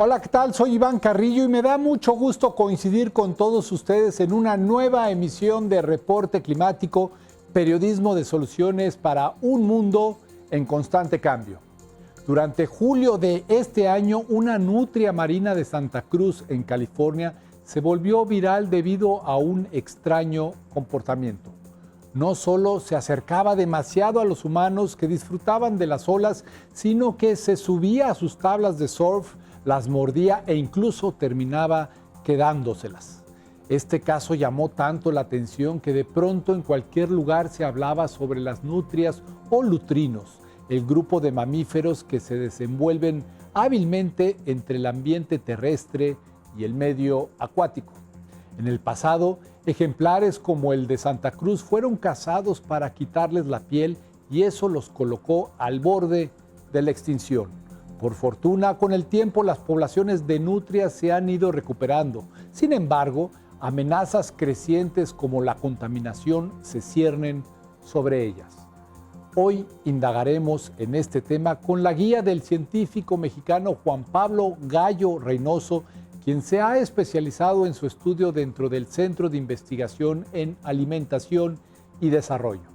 Hola, ¿qué tal? Soy Iván Carrillo y me da mucho gusto coincidir con todos ustedes en una nueva emisión de Reporte Climático, periodismo de soluciones para un mundo en constante cambio. Durante julio de este año, una nutria marina de Santa Cruz, en California, se volvió viral debido a un extraño comportamiento. No solo se acercaba demasiado a los humanos que disfrutaban de las olas, sino que se subía a sus tablas de surf, las mordía e incluso terminaba quedándoselas. Este caso llamó tanto la atención que de pronto en cualquier lugar se hablaba sobre las nutrias o lutrinos, el grupo de mamíferos que se desenvuelven hábilmente entre el ambiente terrestre y el medio acuático. En el pasado, ejemplares como el de Santa Cruz fueron cazados para quitarles la piel y eso los colocó al borde de la extinción. Por fortuna, con el tiempo las poblaciones de nutrias se han ido recuperando. Sin embargo, amenazas crecientes como la contaminación se ciernen sobre ellas. Hoy indagaremos en este tema con la guía del científico mexicano Juan Pablo Gallo Reynoso, quien se ha especializado en su estudio dentro del Centro de Investigación en Alimentación y Desarrollo.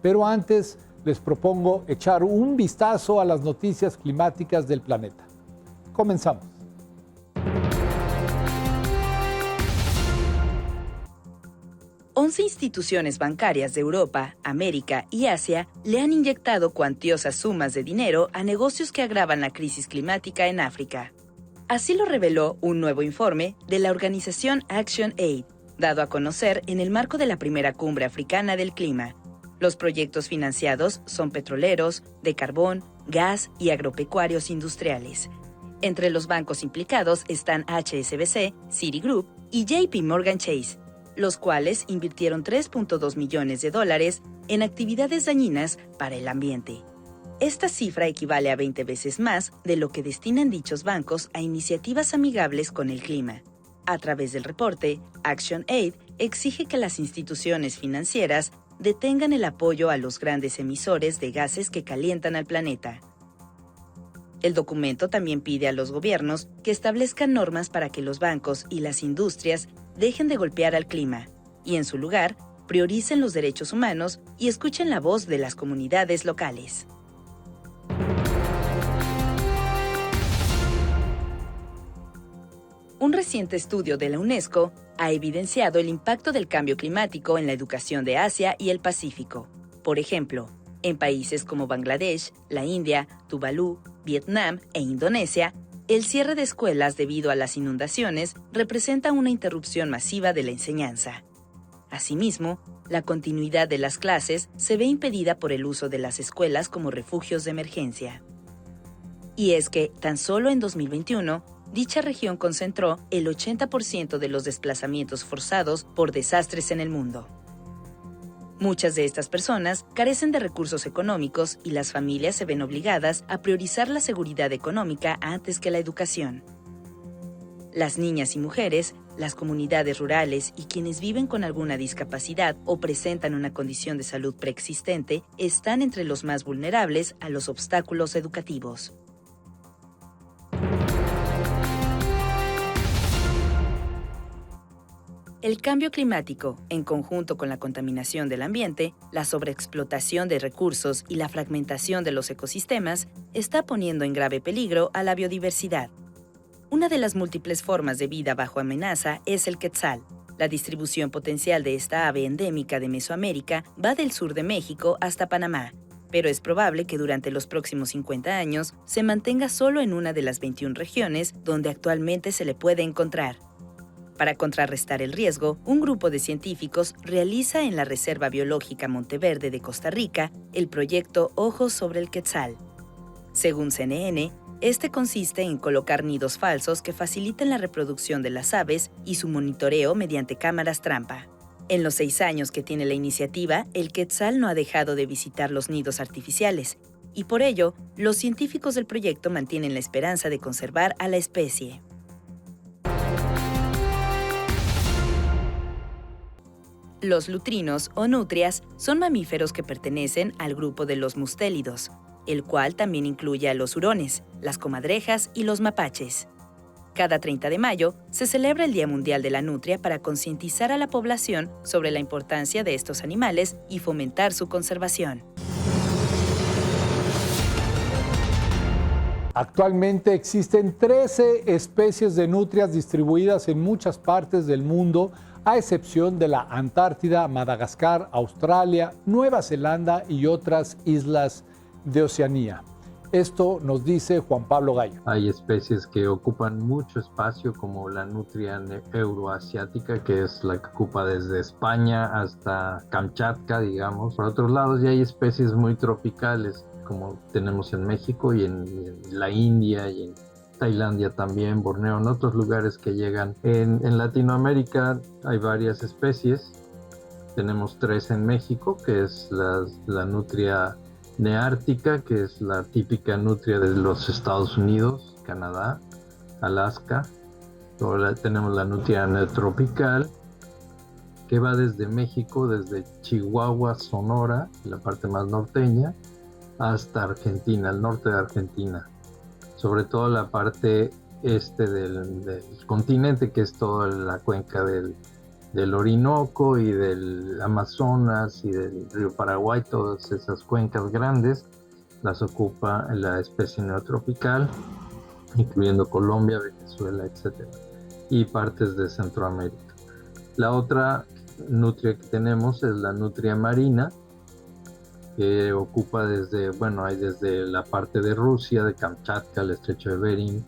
Pero antes les propongo echar un vistazo a las noticias climáticas del planeta. Comenzamos. Once instituciones bancarias de Europa, América y Asia le han inyectado cuantiosas sumas de dinero a negocios que agravan la crisis climática en África. Así lo reveló un nuevo informe de la organización ActionAid, dado a conocer en el marco de la primera cumbre africana del clima. Los proyectos financiados son petroleros, de carbón, gas y agropecuarios industriales. Entre los bancos implicados están HSBC, Citigroup y JP Morgan Chase, los cuales invirtieron $3.2 millones en actividades dañinas para el ambiente. Esta cifra equivale a 20 veces más de lo que destinan dichos bancos a iniciativas amigables con el clima. A través del reporte, ActionAid exige que las instituciones financieras detengan el apoyo a los grandes emisores de gases que calientan al planeta. El documento también pide a los gobiernos que establezcan normas para que los bancos y las industrias dejen de golpear al clima y, en su lugar, prioricen los derechos humanos y escuchen la voz de las comunidades locales. Un reciente estudio de la UNESCO ha evidenciado el impacto del cambio climático en la educación de Asia y el Pacífico. Por ejemplo, en países como Bangladesh, la India, Tuvalu, Vietnam e Indonesia, el cierre de escuelas debido a las inundaciones representa una interrupción masiva de la enseñanza. Asimismo, la continuidad de las clases se ve impedida por el uso de las escuelas como refugios de emergencia. Y es que, tan solo en 2021, dicha región concentró el 80% de los desplazamientos forzados por desastres en el mundo. Muchas de estas personas carecen de recursos económicos y las familias se ven obligadas a priorizar la seguridad económica antes que la educación. Las niñas y mujeres, las comunidades rurales y quienes viven con alguna discapacidad o presentan una condición de salud preexistente están entre los más vulnerables a los obstáculos educativos. El cambio climático, en conjunto con la contaminación del ambiente, la sobreexplotación de recursos y la fragmentación de los ecosistemas, está poniendo en grave peligro a la biodiversidad. Una de las múltiples formas de vida bajo amenaza es el quetzal. La distribución potencial de esta ave endémica de Mesoamérica va del sur de México hasta Panamá, pero es probable que durante los próximos 50 años se mantenga solo en una de las 21 regiones donde actualmente se le puede encontrar. Para contrarrestar el riesgo, un grupo de científicos realiza en la Reserva Biológica Monteverde de Costa Rica el proyecto Ojos sobre el Quetzal. Según CNN, este consiste en colocar nidos falsos que faciliten la reproducción de las aves y su monitoreo mediante cámaras trampa. En los 6 años que tiene la iniciativa, el quetzal no ha dejado de visitar los nidos artificiales, y por ello, los científicos del proyecto mantienen la esperanza de conservar a la especie. Los lutrinos o nutrias son mamíferos que pertenecen al grupo de los mustélidos, el cual también incluye a los hurones, las comadrejas y los mapaches. Cada 30 de mayo se celebra el Día Mundial de la Nutria para concientizar a la población sobre la importancia de estos animales y fomentar su conservación. Actualmente existen 13 especies de nutrias distribuidas en muchas partes del mundo, a excepción de la Antártida, Madagascar, Australia, Nueva Zelanda y otras islas de Oceanía. Esto nos dice Juan Pablo Gallo. Hay especies que ocupan mucho espacio, como la nutria euroasiática, que es la que ocupa desde España hasta Kamchatka, digamos. Por otros lados, ya hay especies muy tropicales, como tenemos en México y en la India y en Tailandia también, Borneo, en otros lugares que llegan. En Latinoamérica hay varias especies. Tenemos 3 en México, que es la nutria neártica, que es la típica nutria de los Estados Unidos, Canadá, Alaska. Luego tenemos la nutria neotropical, que va desde México, desde Chihuahua, Sonora, la parte más norteña, hasta Argentina, el norte de Argentina. Sobre todo la parte este del continente, que es toda la cuenca del Orinoco y del Amazonas y del río Paraguay. Todas esas cuencas grandes las ocupa la especie neotropical, incluyendo Colombia, Venezuela, etc. y partes de Centroamérica. La otra nutria que tenemos es la nutria marina, que ocupa hay desde la parte de Rusia, de Kamchatka, el estrecho de Bering,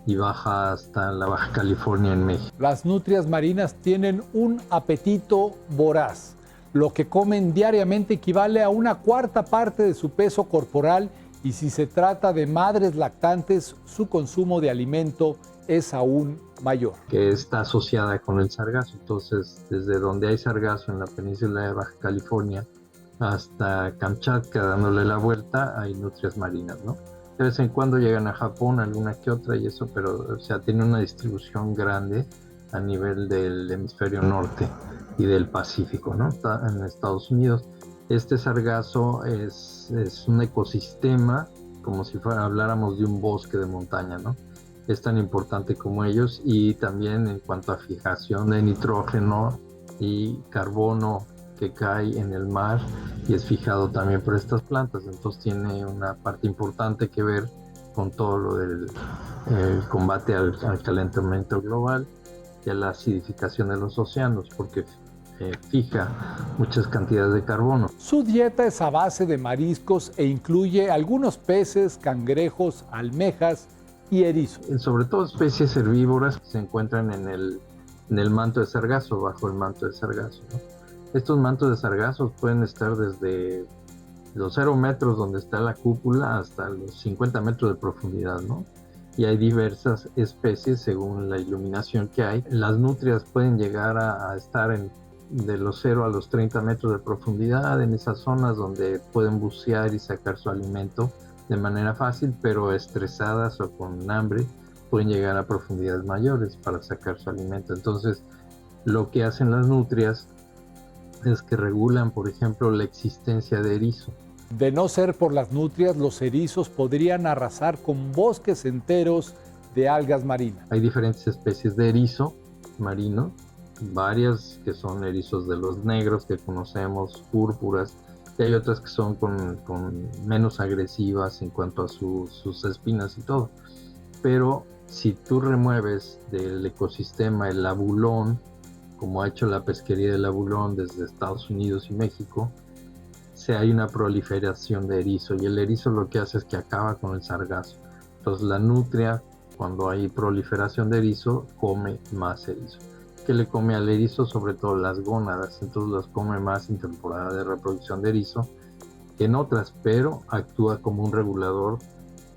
y baja hasta la Baja California en México. Las nutrias marinas tienen un apetito voraz. Lo que comen diariamente equivale a 1/4 parte de su peso corporal, y si se trata de madres lactantes, su consumo de alimento es aún mayor. Que está asociada con el sargazo. Entonces, desde donde hay sargazo en la península de Baja California hasta Kamchatka, dándole la vuelta, hay nutrias marinas, ¿no? De vez en cuando llegan a Japón, alguna que otra y eso, pero tiene una distribución grande a nivel del hemisferio norte y del Pacífico, ¿no? Está en Estados Unidos. Este sargazo es un ecosistema, como si habláramos de un bosque de montaña, ¿no? Es tan importante como ellos, y también en cuanto a fijación de nitrógeno y carbono que cae en el mar y es fijado también por estas plantas. Entonces tiene una parte importante que ver con todo lo del combate al calentamiento global y a la acidificación de los océanos, porque fija muchas cantidades de carbono. Su dieta es a base de mariscos e incluye algunos peces, cangrejos, almejas y erizos. Sobre todo especies herbívoras que se encuentran en el manto de sargazo, bajo el manto de sargazo, ¿no? Estos mantos de sargazo pueden estar desde los 0 metros donde está la cúpula hasta los 50 metros de profundidad, ¿no? Y hay diversas especies según la iluminación que hay. Las nutrias pueden llegar a estar de los 0 a los 30 metros de profundidad, en esas zonas donde pueden bucear y sacar su alimento de manera fácil, pero estresadas o con hambre pueden llegar a profundidades mayores para sacar su alimento. Entonces, lo que hacen las nutrias es que regulan, por ejemplo, la existencia de erizo. De no ser por las nutrias, los erizos podrían arrasar con bosques enteros de algas marinas. Hay diferentes especies de erizo marino, varias que son erizos de los negros que conocemos, púrpuras, y hay otras que son con menos agresivas en cuanto a sus espinas y todo. Pero si tú remueves del ecosistema el abulón, como ha hecho la pesquería del abulón desde Estados Unidos y México, hay una proliferación de erizo, y el erizo lo que hace es que acaba con el sargazo. Entonces la nutria, cuando hay proliferación de erizo, come más erizo. ¿Qué le come al erizo? Sobre todo las gónadas, entonces las come más en temporada de reproducción de erizo que en otras, pero actúa como un regulador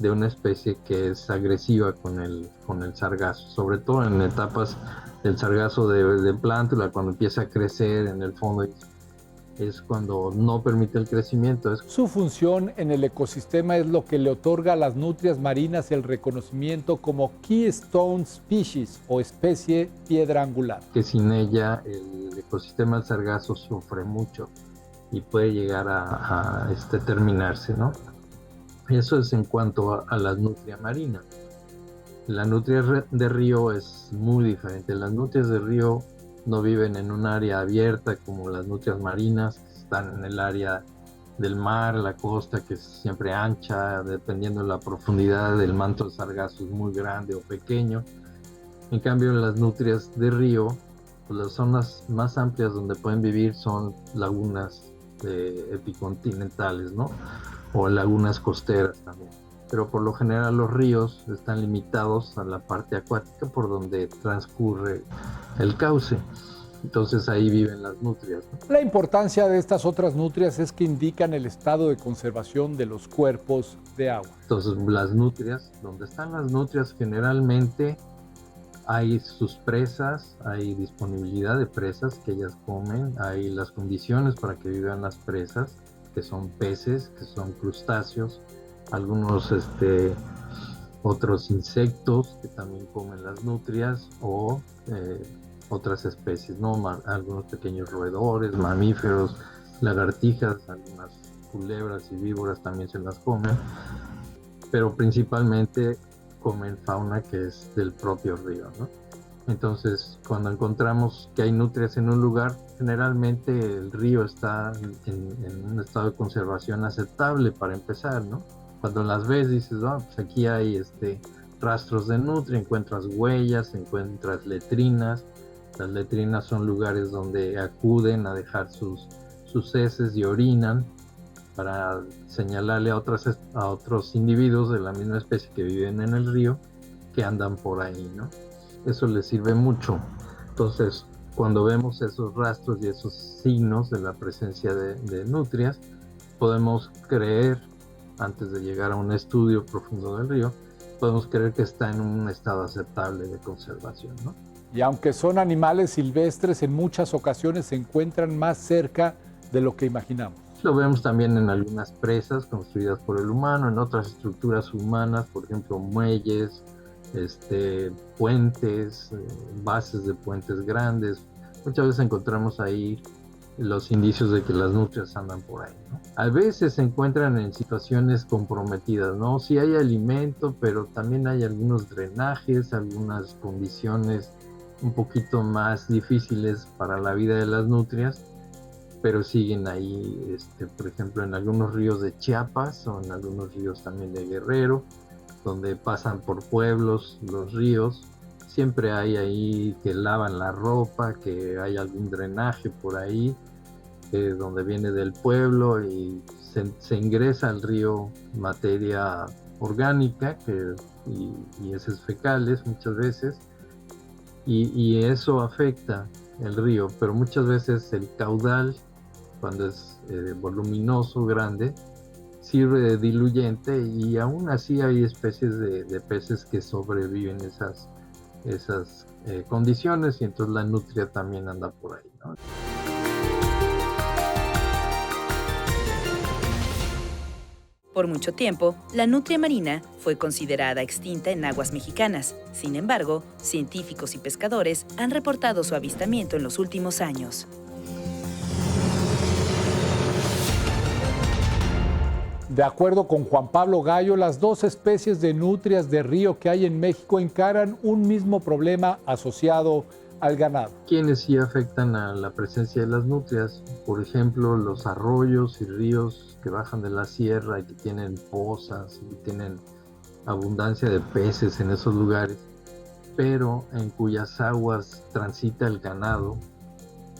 de una especie que es agresiva con el sargazo, sobre todo en etapas del sargazo de plántula, cuando empieza a crecer en el fondo, es cuando no permite el crecimiento. Su función en el ecosistema es lo que le otorga a las nutrias marinas el reconocimiento como Keystone Species, o especie piedra angular. Que sin ella el ecosistema del sargazo sufre mucho y puede llegar a terminarse, ¿no? Eso es en cuanto a la nutria marina. La nutria de río es muy diferente. Las nutrias de río no viven en un área abierta como las nutrias marinas, que están en el área del mar, la costa, que es siempre ancha, dependiendo de la profundidad del manto de sargazo es muy grande o pequeño. En cambio, las nutrias de río, pues las zonas más amplias donde pueden vivir son lagunas epicontinentales, ¿no? O lagunas costeras también. Pero por lo general los ríos están limitados a la parte acuática por donde transcurre el cauce. Entonces ahí viven las nutrias, ¿no? La importancia de estas otras nutrias es que indican el estado de conservación de los cuerpos de agua. Entonces las nutrias, donde están las nutrias generalmente hay sus presas, hay disponibilidad de presas que ellas comen, hay las condiciones para que vivan las presas, que son peces, que son crustáceos, algunos otros insectos que también comen las nutrias o otras especies, ¿no? Algunos pequeños roedores, mamíferos, lagartijas, algunas culebras y víboras también se las comen, pero principalmente comen fauna que es del propio río, ¿no? Entonces, cuando encontramos que hay nutrias en un lugar, generalmente el río está en un estado de conservación aceptable para empezar, ¿no? Cuando las ves dices, pues aquí hay rastros de nutria, encuentras huellas, encuentras letrinas. Las letrinas son lugares donde acuden a dejar sus heces y orinan para señalarle a otros individuos de la misma especie que viven en el río que andan por ahí, ¿no? Eso les sirve mucho. Entonces, cuando vemos esos rastros y esos signos de la presencia de nutrias, podemos creer, antes de llegar a un estudio profundo del río, podemos creer que está en un estado aceptable de conservación, ¿no? Y aunque son animales silvestres, en muchas ocasiones se encuentran más cerca de lo que imaginamos. Lo vemos también en algunas presas construidas por el humano, en otras estructuras humanas, por ejemplo, muelles, puentes, bases de puentes grandes. Muchas veces encontramos ahí los indicios de que las nutrias andan por ahí, ¿no? A veces se encuentran en situaciones comprometidas, ¿no? Sí hay alimento, pero también hay algunos drenajes, algunas condiciones un poquito más difíciles para la vida de las nutrias, pero siguen ahí, por ejemplo, en algunos ríos de Chiapas o en algunos ríos también de Guerrero, donde pasan por pueblos los ríos. Siempre hay ahí que lavan la ropa, que hay algún drenaje por ahí, donde viene del pueblo y se ingresa al río materia orgánica y heces fecales muchas veces, y eso afecta el río, pero muchas veces el caudal, cuando es voluminoso, grande, sirve de diluyente y aún así hay especies de peces que sobreviven esas condiciones y entonces la nutria también anda por ahí, ¿no? Por mucho tiempo, la nutria marina fue considerada extinta en aguas mexicanas. Sin embargo, científicos y pescadores han reportado su avistamiento en los últimos años. De acuerdo con Juan Pablo Gallo, las dos especies de nutrias de río que hay en México encaran un mismo problema asociado al ganado. Quienes sí afectan a la presencia de las nutrias, por ejemplo, los arroyos y ríos que bajan de la sierra y que tienen pozas y tienen abundancia de peces en esos lugares, pero en cuyas aguas transita el ganado.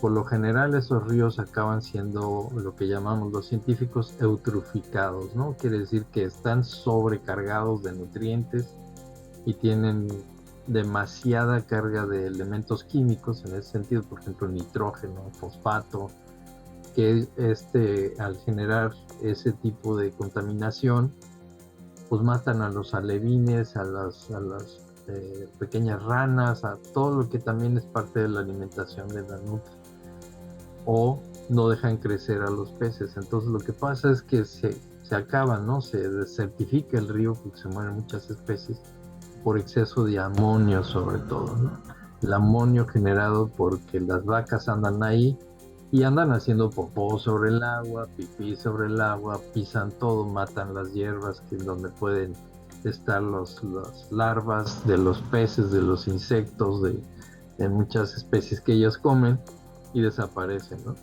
Por lo general esos ríos acaban siendo lo que llamamos los científicos eutroficados, ¿no? Quiere decir que están sobrecargados de nutrientes y tienen demasiada carga de elementos químicos en ese sentido, por ejemplo nitrógeno, fosfato, que al generar ese tipo de contaminación, pues matan a los alevines, a las pequeñas ranas, a todo lo que también es parte de la alimentación de la nutria, o no dejan crecer a los peces. Entonces lo que pasa es que se acaba, ¿no? Se desertifica el río porque se mueren muchas especies por exceso de amonio sobre todo, ¿no? El amonio generado porque las vacas andan ahí y andan haciendo popó sobre el agua, pipí sobre el agua, pisan todo, matan las hierbas donde pueden están las larvas de los peces, de los insectos, de muchas especies que ellas comen y desaparecen, ¿no?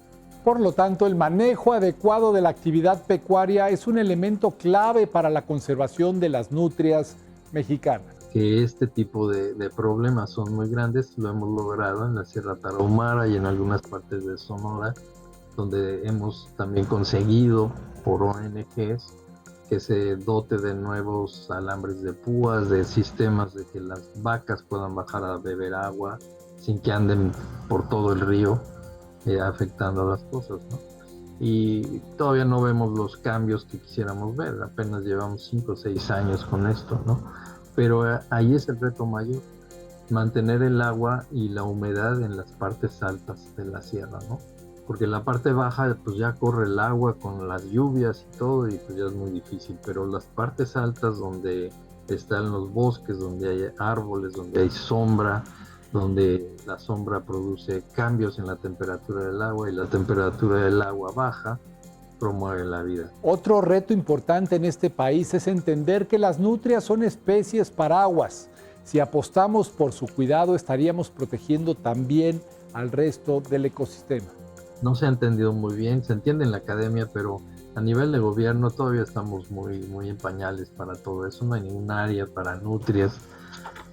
Por lo tanto, el manejo adecuado de la actividad pecuaria es un elemento clave para la conservación de las nutrias mexicanas. Que este tipo de problemas son muy grandes, lo hemos logrado en la Sierra Tarahumara y en algunas partes de Sonora, donde hemos también conseguido por ONGs que se dote de nuevos alambres de púas, de sistemas de que las vacas puedan bajar a beber agua sin que anden por todo el río afectando a las cosas, ¿no? Y todavía no vemos los cambios que quisiéramos ver, apenas llevamos 5 o 6 años con esto, ¿no? Pero ahí es el reto mayor, mantener el agua y la humedad en las partes altas de la sierra, ¿no? Porque en la parte baja pues ya corre el agua con las lluvias y todo y pues ya es muy difícil, pero las partes altas donde están los bosques, donde hay árboles, donde hay sombra, donde la sombra produce cambios en la temperatura del agua y la temperatura del agua baja, promueve la vida. Otro reto importante en este país es entender que las nutrias son especies paraguas. Si apostamos por su cuidado, estaríamos protegiendo también al resto del ecosistema. No se ha entendido muy bien, se entiende en la academia, pero a nivel de gobierno todavía estamos muy en pañales para todo eso. No hay ningún área para nutrias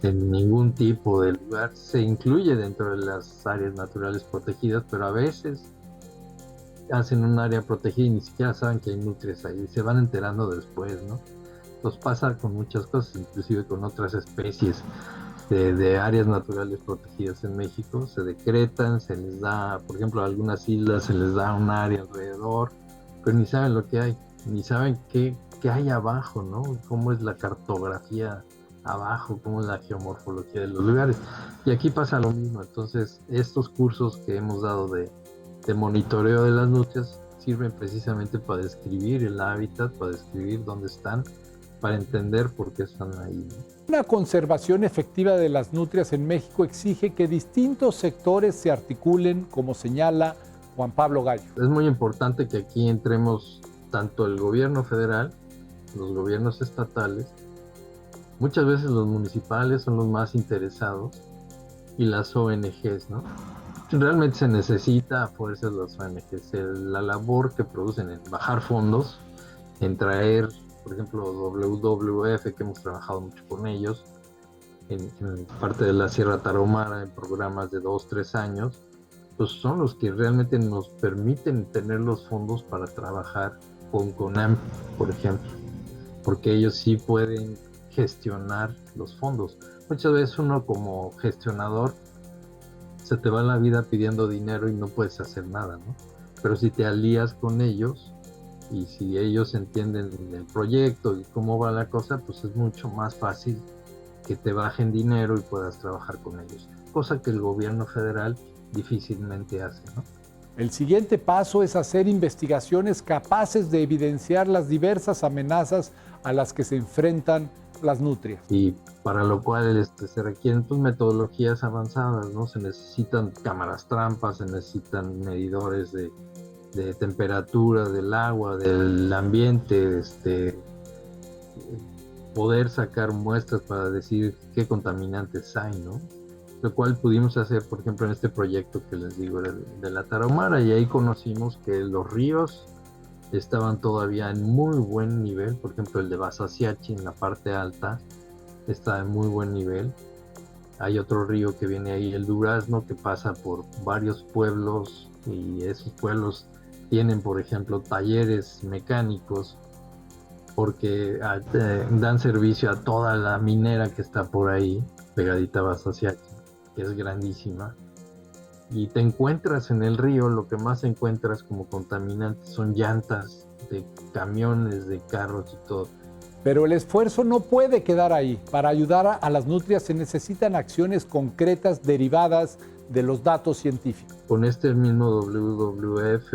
en ningún tipo de lugar. Se incluye dentro de las áreas naturales protegidas, pero a veces hacen un área protegida y ni siquiera saben que hay nutrias ahí, se van enterando después, ¿no? Nos pasa con muchas cosas, inclusive con otras especies de áreas naturales protegidas en México, se decretan, se les da, por ejemplo, a algunas islas se les da un área alrededor, pero ni saben lo que hay, ni saben qué hay abajo, ¿no? Cómo es la cartografía abajo, cómo es la geomorfología de los lugares. Y aquí pasa lo mismo, entonces estos cursos que hemos dado de monitoreo de las nutrias sirven precisamente para describir el hábitat, para describir dónde están, para entender por qué están ahí, ¿no? Una conservación efectiva de las nutrias en México exige que distintos sectores se articulen, como señala Juan Pablo Gallo. Es muy importante que aquí entremos tanto el gobierno federal, los gobiernos estatales, muchas veces los municipales son los más interesados y las ONGs, ¿no? Realmente se necesita a fuerzas las ONGs, la labor que producen en bajar fondos, en traer, por ejemplo, WWF, que hemos trabajado mucho con ellos, en parte de la Sierra Tarahumara, en programas de 2, 3 años, pues son los que realmente nos permiten tener los fondos para trabajar con CONAM, por ejemplo, porque ellos sí pueden gestionar los fondos. Muchas veces uno como gestionador se te va la vida pidiendo dinero y no puedes hacer nada, ¿no? Pero si te alías con ellos y si ellos entienden el proyecto y cómo va la cosa, pues es mucho más fácil que te bajen dinero y puedas trabajar con ellos, cosa que el gobierno federal difícilmente hace, ¿no? El siguiente paso es hacer investigaciones capaces de evidenciar las diversas amenazas a las que se enfrentan las nutrias. Y para lo cual se requieren pues, metodologías avanzadas, ¿no? Se necesitan cámaras trampas, se necesitan medidores de temperatura del agua, del ambiente, poder sacar muestras para decir qué contaminantes hay, ¿no? Lo cual pudimos hacer, por ejemplo, en este proyecto que les digo de la Tarahumara, y ahí conocimos que los ríos estaban todavía en muy buen nivel. Por ejemplo, el de Basaciachi en la parte alta está en muy buen nivel. Hay otro río que viene ahí, el Durazno, que pasa por varios pueblos y esos pueblos tienen, por ejemplo, talleres mecánicos porque dan servicio a toda la minera que está por ahí, pegadita a Basaciachi, que es grandísima. Y te encuentras en el río, lo que más encuentras como contaminantes son llantas de camiones, de carros y todo. Pero el esfuerzo no puede quedar ahí. Para ayudar a las nutrias se necesitan acciones concretas derivadas de los datos científicos. Con este mismo WWF,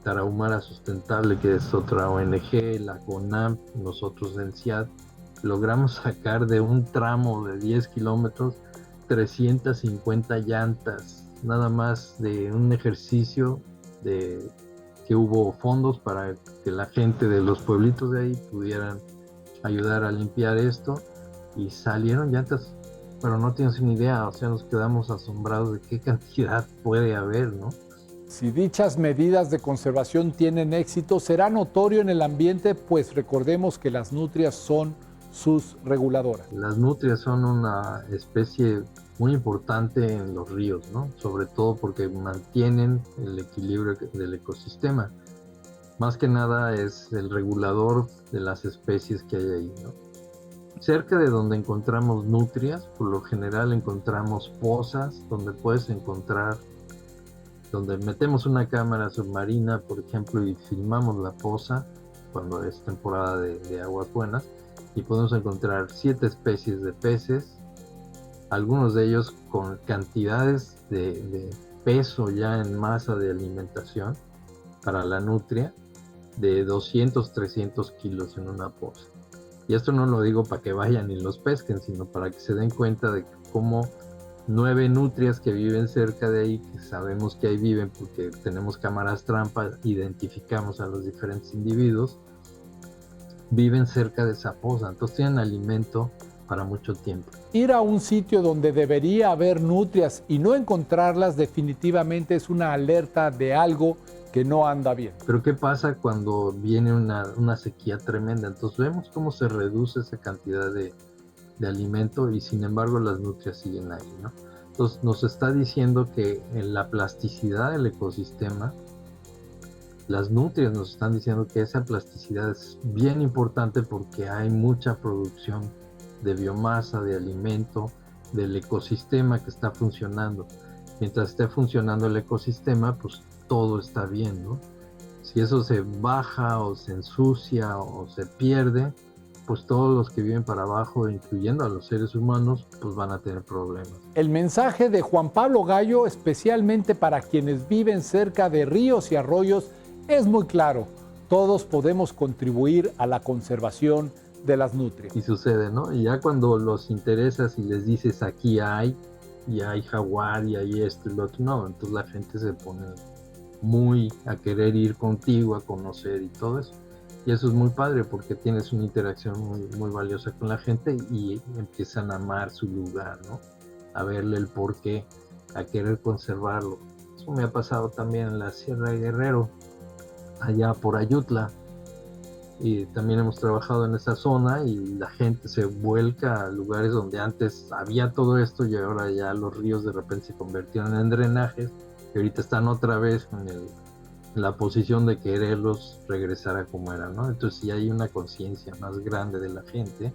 Tarahumara Sustentable, que es otra ONG, la CONAM, nosotros en CIAD, logramos sacar de un tramo de 10 kilómetros 350 llantas, nada más de un ejercicio que hubo fondos para que la gente de los pueblitos de ahí pudieran ayudar a limpiar esto, y salieron llantas, pero no tienes ni idea, o sea, nos quedamos asombrados de qué cantidad puede haber, ¿no? Si dichas medidas de conservación tienen éxito, será notorio en el ambiente, pues recordemos que las nutrias son sus reguladoras. Las nutrias son una especie muy importante en los ríos, ¿no? Sobre todo porque mantienen el equilibrio del ecosistema. Más que nada es el regulador de las especies que hay ahí, ¿no? Cerca de donde encontramos nutrias, por lo general encontramos pozas donde puedes encontrar, donde metemos una cámara submarina, por ejemplo, y filmamos la poza cuando es temporada de aguas buenas, y podemos encontrar 7 especies de peces, algunos de ellos con cantidades de peso ya en masa de alimentación para la nutria de 200, 300 kilos en una poza. Y esto no lo digo para que vayan y los pesquen, sino para que se den cuenta de cómo 9 nutrias que viven cerca de ahí, que sabemos que ahí viven porque tenemos cámaras trampa, identificamos a los diferentes individuos, viven cerca de esa poza, entonces tienen alimento para mucho tiempo. Ir a un sitio donde debería haber nutrias y no encontrarlas definitivamente es una alerta de algo que no anda bien. Pero ¿qué pasa cuando viene una sequía tremenda? Entonces vemos cómo se reduce esa cantidad de alimento y sin embargo las nutrias siguen ahí, ¿no? Entonces nos está diciendo que en la plasticidad del ecosistema, las nutrias nos están diciendo que esa plasticidad es bien importante porque hay mucha producción de biomasa, de alimento, del ecosistema que está funcionando. Mientras esté funcionando el ecosistema, pues todo está bien, ¿no? Si eso se baja o se ensucia o se pierde, pues todos los que viven para abajo, incluyendo a los seres humanos, pues van a tener problemas. El mensaje de Juan Pablo Gallo, especialmente para quienes viven cerca de ríos y arroyos, es muy claro. Todos podemos contribuir a la conservación de las nutrias. Y sucede, ¿no? Y ya cuando los interesas y les dices aquí hay, y hay jaguar, y hay esto y lo otro, no, entonces la gente se pone muy a querer ir contigo, a conocer y todo eso. Y eso es muy padre porque tienes una interacción muy valiosa con la gente y empiezan a amar su lugar, ¿no? A verle el porqué, a querer conservarlo. Eso me ha pasado también en la Sierra de Guerrero, allá por Ayutla. Y también hemos trabajado en esa zona y la gente se vuelca a lugares donde antes había todo esto y ahora ya los ríos de repente se convirtieron en drenajes y ahorita están otra vez en la posición de quererlos regresar a como eran, ¿no? Entonces sí hay una conciencia más grande de la gente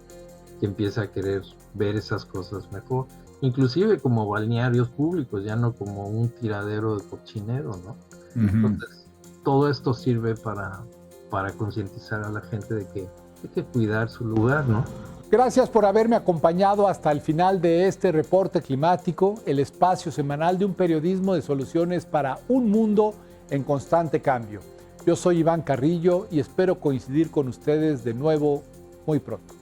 que empieza a querer ver esas cosas mejor, inclusive como balnearios públicos, ya no como un tiradero de cochinero, ¿no? Entonces todo esto sirve para concientizar a la gente de que hay que cuidar su lugar, ¿no? Gracias por haberme acompañado hasta el final de este reporte climático, el espacio semanal de un periodismo de soluciones para un mundo en constante cambio. Yo soy Iván Carrillo y espero coincidir con ustedes de nuevo muy pronto.